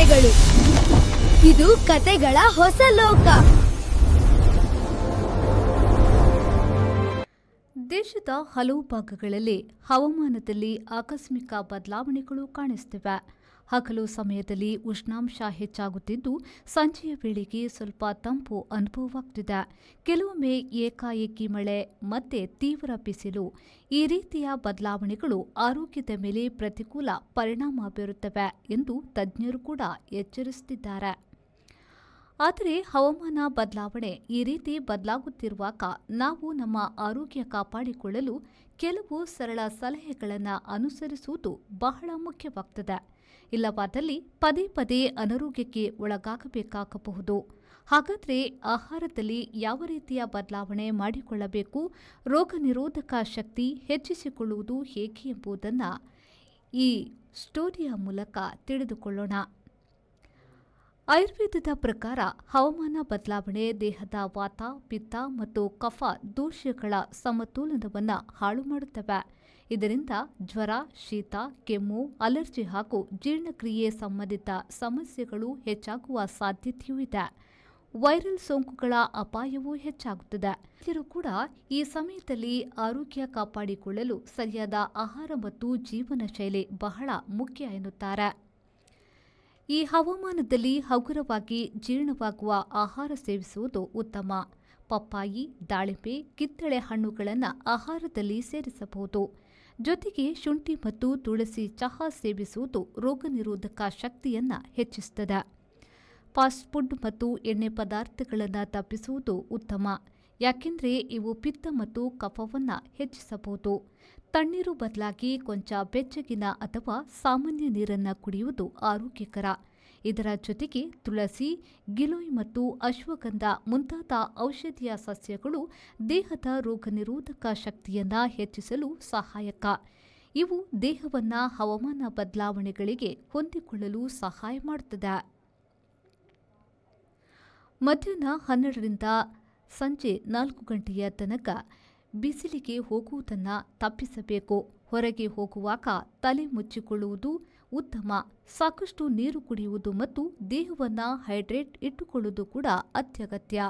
ಕತೆಗಳು. ಇದು ಕತೆಗಳ ಹೊಸ ಲೋಕ. ದೇಶದ ಹಲವು ಭಾಗಗಳಲ್ಲಿ ಹವಾಮಾನದಲ್ಲಿ ಆಕಸ್ಮಿಕ ಬದಲಾವಣೆಗಳು ಕಾಣಿಸುತ್ತಿವೆ. ಹಗಲು ಸಮಯದಲ್ಲಿ ಉಷ್ಣಾಂಶ ಹೆಚ್ಚಾಗುತ್ತಿದ್ದು, ಸಂಜೆಯ ವೇಳೆಗೆ ಸ್ವಲ್ಪ ತಂಪು ಅನುಭವವಾಗುತ್ತಿದೆ. ಕೆಲವೊಮ್ಮೆ ಏಕಾಏಕಿ ಮಳೆ, ಮತ್ತೆ ತೀವ್ರ ಬಿಸಿಲು. ಈ ರೀತಿಯ ಬದಲಾವಣೆಗಳು ಆರೋಗ್ಯದ ಮೇಲೆ ಪ್ರತಿಕೂಲ ಪರಿಣಾಮ ಬೀರುತ್ತವೆ ಎಂದು ತಜ್ಞರು ಕೂಡ ಎಚ್ಚರಿಸುತ್ತಿದ್ದಾರೆ. ಆದರೆ ಹವಾಮಾನ ಬದಲಾವಣೆ ಈ ರೀತಿ ಬದಲಾಗುತ್ತಿರುವಾಗ ನಾವು ನಮ್ಮ ಆರೋಗ್ಯ ಕಾಪಾಡಿಕೊಳ್ಳಲು ಕೆಲವು ಸರಳ ಸಲಹೆಗಳನ್ನು ಅನುಸರಿಸುವುದು ಬಹಳ ಮುಖ್ಯವಾಗುತ್ತದೆ. ಇಲ್ಲವಾದಲ್ಲಿ ಪದೇ ಪದೇ ಅನಾರೋಗ್ಯಕ್ಕೆ ಒಳಗಾಗಬೇಕಾಗಬಹುದು. ಹಾಗಾದರೆ ಆಹಾರದಲ್ಲಿ ಯಾವ ರೀತಿಯ ಬದಲಾವಣೆ ಮಾಡಿಕೊಳ್ಳಬೇಕು, ರೋಗ ನಿರೋಧಕ ಶಕ್ತಿ ಹೆಚ್ಚಿಸಿಕೊಳ್ಳುವುದು ಹೇಗೆ ಎಂಬುದನ್ನು ಈ ಸ್ಟೋರಿಯ ಮೂಲಕ ತಿಳಿದುಕೊಳ್ಳೋಣ. ಆಯುರ್ವೇದದ ಪ್ರಕಾರ ಹವಾಮಾನ ಬದಲಾವಣೆ ದೇಹದ ವಾತ, ಪಿತ್ತ ಮತ್ತು ಕಫ ದೋಷಗಳ ಸಮತೋಲನವನ್ನು ಹಾಳು ಮಾಡುತ್ತವೆ. ಇದರಿಂದ ಜ್ವರ, ಶೀತ, ಕೆಮ್ಮು, ಅಲರ್ಜಿ ಹಾಗೂ ಜೀರ್ಣಕ್ರಿಯೆ ಸಂಬಂಧಿತ ಸಮಸ್ಯೆಗಳು ಹೆಚ್ಚಾಗುವ ಸಾಧ್ಯತೆಯೂ ಇದೆ. ವೈರಲ್ ಸೋಂಕುಗಳ ಅಪಾಯವೂ ಹೆಚ್ಚಾಗುತ್ತದೆ. ಇವರು ಕೂಡ ಈ ಸಮಯದಲ್ಲಿ ಆರೋಗ್ಯ ಕಾಪಾಡಿಕೊಳ್ಳಲು ಸರಿಯಾದ ಆಹಾರ ಮತ್ತು ಜೀವನ ಶೈಲಿ ಬಹಳ ಮುಖ್ಯ ಎನ್ನುತ್ತಾರೆ. ಈ ಹವಾಮಾನದಲ್ಲಿ ಹಗುರವಾಗಿ ಜೀರ್ಣವಾಗುವ ಆಹಾರ ಸೇವಿಸುವುದು ಉತ್ತಮ. ಪಪ್ಪಾಯಿ, ದಾಳಿಂಬೆ, ಕಿತ್ತಳೆ ಹಣ್ಣುಗಳನ್ನು ಆಹಾರದಲ್ಲಿ ಸೇರಿಸಬಹುದು. ಜೊತೆಗೆ ಶುಂಠಿ ಮತ್ತು ತುಳಸಿ ಚಹಾ ಸೇವಿಸುವುದು ರೋಗ ನಿರೋಧಕ ಶಕ್ತಿಯನ್ನು ಹೆಚ್ಚಿಸುತ್ತದೆ. ಫಾಸ್ಟ್ ಫುಡ್ ಮತ್ತು ಎಣ್ಣೆ ಪದಾರ್ಥಗಳನ್ನು ತಪ್ಪಿಸುವುದು ಉತ್ತಮ, ಯಾಕೆಂದರೆ ಇವು ಪಿತ್ತ ಮತ್ತು ಕಫವನ್ನು ಹೆಚ್ಚಿಸಬಹುದು. ತಣ್ಣೀರು ಬದಲಾಗಿ ಕೊಂಚ ಬೆಚ್ಚಗಿನ ಅಥವಾ ಸಾಮಾನ್ಯ ನೀರನ್ನು ಕುಡಿಯುವುದು ಆರೋಗ್ಯಕರ. ಇದರ ಜೊತೆಗೆ ತುಳಸಿ, ಗಿಲೋಯ್ ಮತ್ತು ಅಶ್ವಗಂಧ ಮುಂತಾದ ಔಷಧೀಯ ಸಸ್ಯಗಳು ದೇಹದ ರೋಗ ನಿರೋಧಕ ಶಕ್ತಿಯನ್ನು ಹೆಚ್ಚಿಸಲು ಸಹಾಯಕ. ಇವು ದೇಹವನ್ನು ಹವಾಮಾನ ಬದಲಾವಣೆಗಳಿಗೆ ಹೊಂದಿಕೊಳ್ಳಲು ಸಹಾಯ ಮಾಡುತ್ತದೆ. ಮಧ್ಯಾಹ್ನ 12ರಿಂದ ಸಂಜೆ 4 ಗಂಟೆಯ ತನಕ ಬಿಸಿಲಿಗೆ ಹೋಗುವುದನ್ನು ತಪ್ಪಿಸಬೇಕು. ಹೊರಗೆ ಹೋಗುವಾಗ ತಲೆ ಮುಚ್ಚಿಕೊಳ್ಳುವುದು ಉತ್ತಮ. ಸಾಕಷ್ಟು ನೀರು ಕುಡಿಯುವುದು ಮತ್ತು ದೇಹವನ್ನು ಹೈಡ್ರೇಟ್ ಇಟ್ಟುಕೊಳ್ಳುವುದು ಕೂಡ ಅತ್ಯಗತ್ಯ.